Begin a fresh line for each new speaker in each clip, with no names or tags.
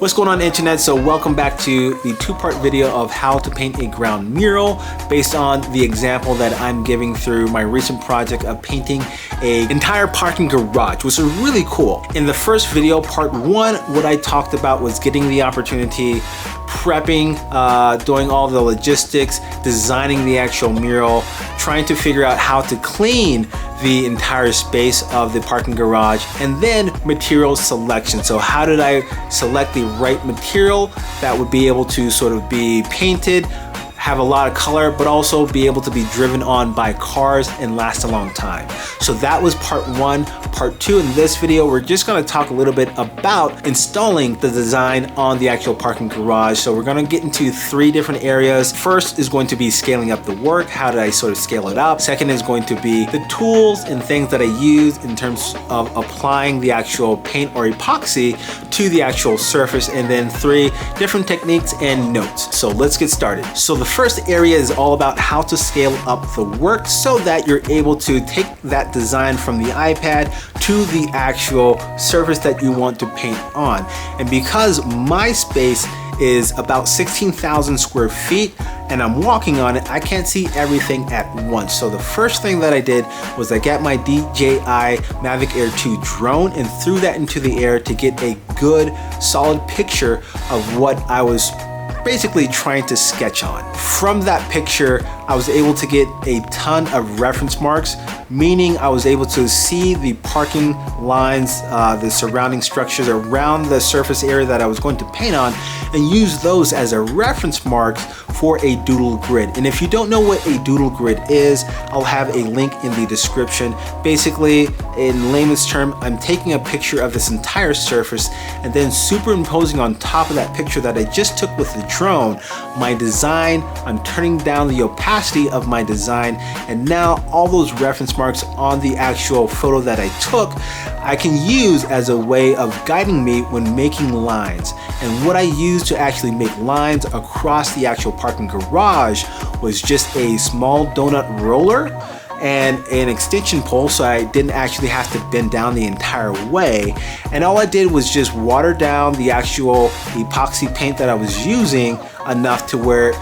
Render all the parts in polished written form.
What's going on, internet? So welcome back to the two-part video of how to paint a ground mural based on the example that I'm giving through my recent project of painting an entire parking garage, which is really cool. In the first video, part one, what I talked about was getting the opportunity, prepping, doing all the logistics, designing the actual mural, trying to figure out how to clean the entire space of the parking garage, and then material selection. So how did I select the right material that would be able to sort of be painted, have a lot of color, but also be able to be driven on by cars and last a long time. So that was part one. Part two, in this video, we're just going to talk a little bit about installing the design on the actual parking garage. So we're going to get into three different areas. First is going to be scaling up the work. How did I sort of scale it up? Second is going to be the tools and things that I use in terms of applying the actual paint or epoxy to the actual surface. And then three, different techniques and notes. So let's get started. So the first area is all about how to scale up the work so that you're able to take that design from the iPad to the actual surface that you want to paint on. And because my space is about 16,000 square feet and I'm walking on it, I can't see everything at once. So the first thing that I did was I got my DJI Mavic Air 2 drone and threw that into the air to get a good solid picture of what I was basically trying to sketch on. From that picture, I was able to get a ton of reference marks, meaning I was able to see the parking lines, the surrounding structures around the surface area that I was going to paint on, and use those as a reference marks for a doodle grid. And if you don't know what a doodle grid is, I'll have a link in the description. Basically, in layman's term, I'm taking a picture of this entire surface and then superimposing on top of that picture that I just took with the drone, my design. I'm turning down the opacity of my design, and now all those reference marks on the actual photo that I took, I can use as a way of guiding me when making lines. And what I used to actually make lines across the actual parking garage was just a small donut roller and an extension pole, so I didn't actually have to bend down the entire way. And all I did was just water down the actual epoxy paint that I was using enough to where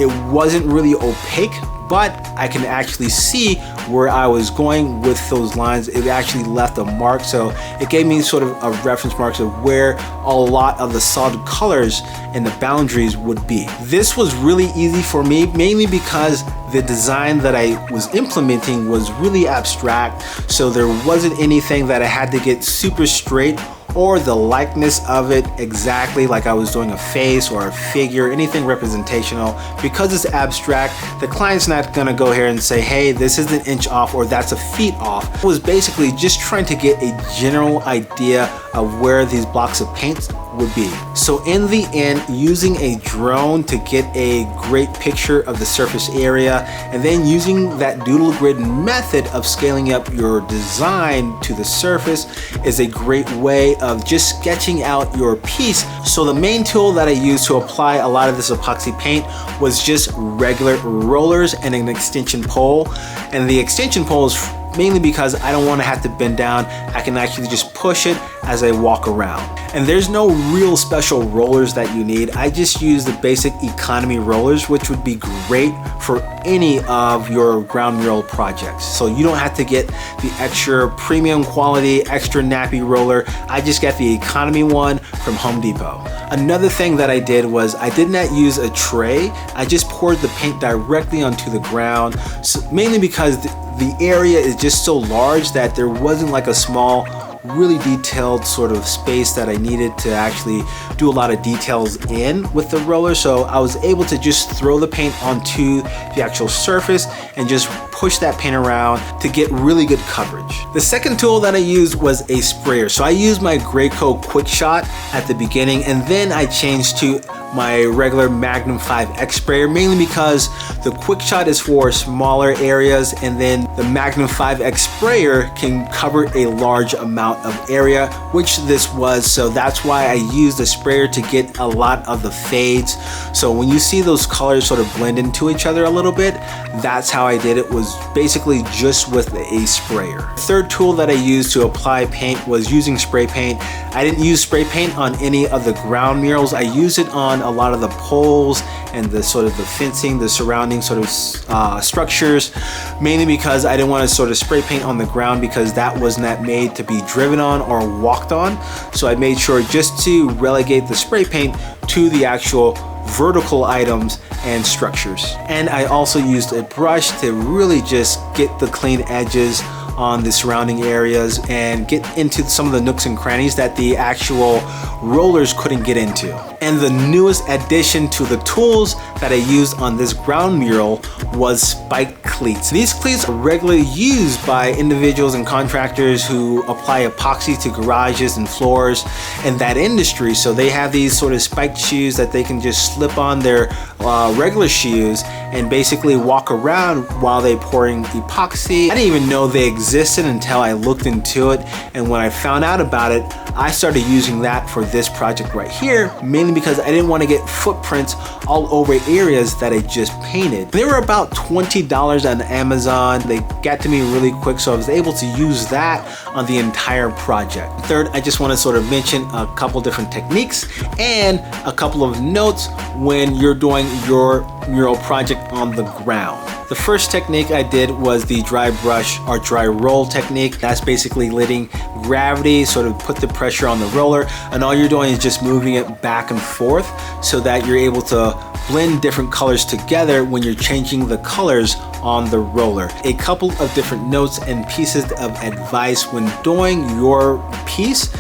it wasn't really opaque, but I can actually see where I was going with those lines. It actually left a mark, so it gave me sort of a reference marks of where a lot of the solid colors and the boundaries would be. This was really easy for me, mainly because the design that I was implementing was really abstract, so there wasn't anything that I had to get super straight or the likeness of it exactly like I was doing a face or a figure, anything representational. Because it's abstract, the client's not gonna go here and say, hey, this is an inch off or that's a feet off. It was basically just trying to get a general idea of where these blocks of paint would be. So in the end, using a drone to get a great picture of the surface area, and then using that doodle grid method of scaling up your design to the surface is a great way of just sketching out your piece. So the main tool that I used to apply a lot of this epoxy paint was just regular rollers and an extension pole. And the extension pole is mainly because I don't want to have to bend down. I can actually just push it as I walk around. And there's no real special rollers that you need. I just use the basic economy rollers, which would be great for any of your ground mural projects. So you don't have to get the extra premium quality, extra nappy roller. I just got the economy one from Home Depot. Another thing that I did was I did not use a tray. I just poured the paint directly onto the ground, so mainly because the area is just so large that there wasn't like a small, really detailed sort of space that I needed to actually do a lot of details in with the roller. So I was able to just throw the paint onto the actual surface and just push that paint around to get really good coverage. The second tool that I used was a sprayer. So I used my Graco Quick Shot at the beginning, and then I changed to my regular Magnum 5X sprayer, mainly because the Quick Shot is for smaller areas and then the Magnum 5X sprayer can cover a large amount of area, which this was. So that's why I used the sprayer to get a lot of the fades. So when you see those colors sort of blend into each other a little bit, that's how I did it, was basically just with a sprayer. Third tool that I used to apply paint was using spray paint. I didn't use spray paint on any of the ground murals. I used it on a lot of the poles and the sort of the fencing, the surrounding sort of structures, mainly because I didn't want to sort of spray paint on the ground because that was not made to be driven on or walked on. So I made sure just to relegate the spray paint to the actual vertical items and structures. And I also used a brush to really just get the clean edges on the surrounding areas and get into some of the nooks and crannies that the actual rollers couldn't get into. And the newest addition to the tools that I used on this ground mural was spiked cleats. These cleats are regularly used by individuals and contractors who apply epoxy to garages and floors in that industry. So they have these sort of spiked shoes that they can just slip on their regular shoes and basically walk around while they pouring epoxy. I didn't even know they existed until I looked into it, and when I found out about it, I started using that for this project right here, mainly because I didn't want to get footprints all over areas that I just painted. They were about $20 on Amazon. They got to me really quick, so I was able to use that on the entire project. Third, I just want to sort of mention a couple different techniques and a couple of notes when you're doing your mural project on the ground. The first technique I did was the dry brush or dry roll technique. That's basically letting gravity sort of put the pressure on the roller, and all you're doing is just moving it back and forth so that you're able to blend different colors together when you're changing the colors on the roller. A couple of different notes and pieces of advice when doing your piece.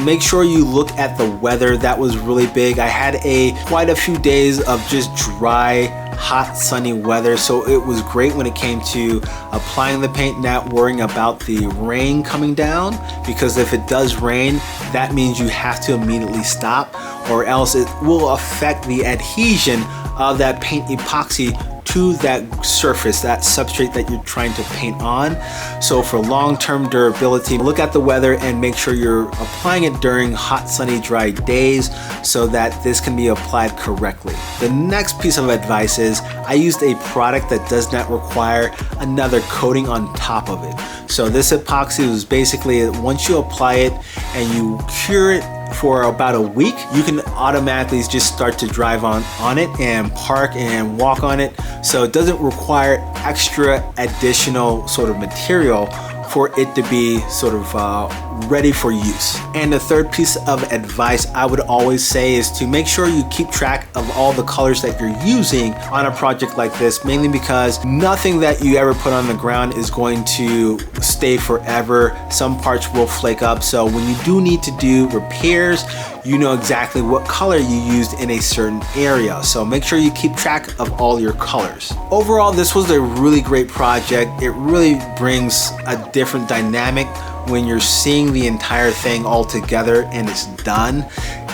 Make sure you look at the weather. That was really big. I had quite a few days of just dry, hot, sunny weather, so it was great when it came to applying the paint, not worrying about the rain coming down, because if it does rain, that means you have to immediately stop, or else it will affect the adhesion of that paint epoxy to that surface, that substrate that you're trying to paint on. So for long-term durability, look at the weather and make sure you're applying it during hot, sunny, dry days so that this can be applied correctly. The next piece of advice is I used a product that does not require another coating on top of it. So this epoxy was basically, once you apply it and you cure it for about a week, you can automatically just start to drive on it and park and walk on it. So it doesn't require extra additional sort of material for it to be sort of ready for use. And the third piece of advice I would always say is to make sure you keep track of all the colors that you're using on a project like this, mainly because nothing that you ever put on the ground is going to stay forever. Some parts will flake up, so when you do need to do repairs, you know exactly what color you used in a certain area. So make sure you keep track of all your colors. Overall, this was a really great project. It really brings a different dynamic when you're seeing the entire thing all together and it's done.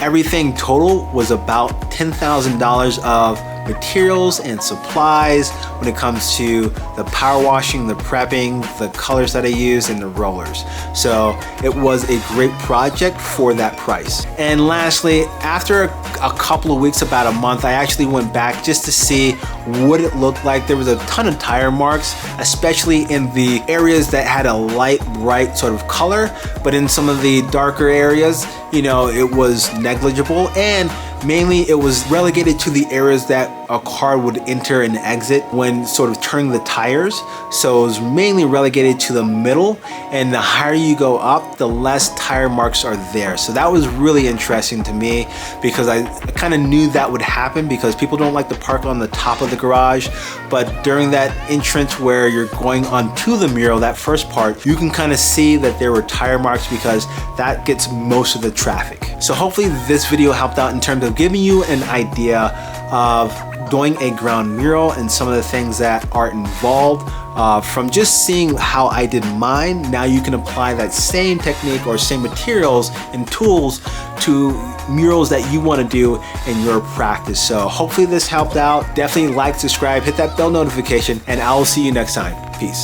Everything total was about $10,000 of materials and supplies when it comes to the power washing, the prepping, the colors that I used, and the rollers. So it was a great project for that price. And lastly, after a couple of weeks, about a month, I actually went back just to see what it looked like. There was a ton of tire marks, especially in the areas that had a light, bright sort of color, but in some of the darker areas, you know, it was negligible, and mainly it was relegated to the areas that a car would enter and exit when sort of turning the tires. So it was mainly relegated to the middle, and the higher you go up, the less tire marks are there. So that was really interesting to me, because I kind of knew that would happen because people don't like to park on the top of the garage. But during that entrance where you're going onto the mural, that first part, you can kind of see that there were tire marks because that gets most of the traffic. So hopefully this video helped out in terms of giving you an idea of doing a ground mural and some of the things that are involved. From just seeing how I did mine, now you can apply that same technique or same materials and tools to murals that you want to do in your practice. So hopefully this helped out. Definitely like, subscribe, hit that bell notification, and I will see you next time. Peace.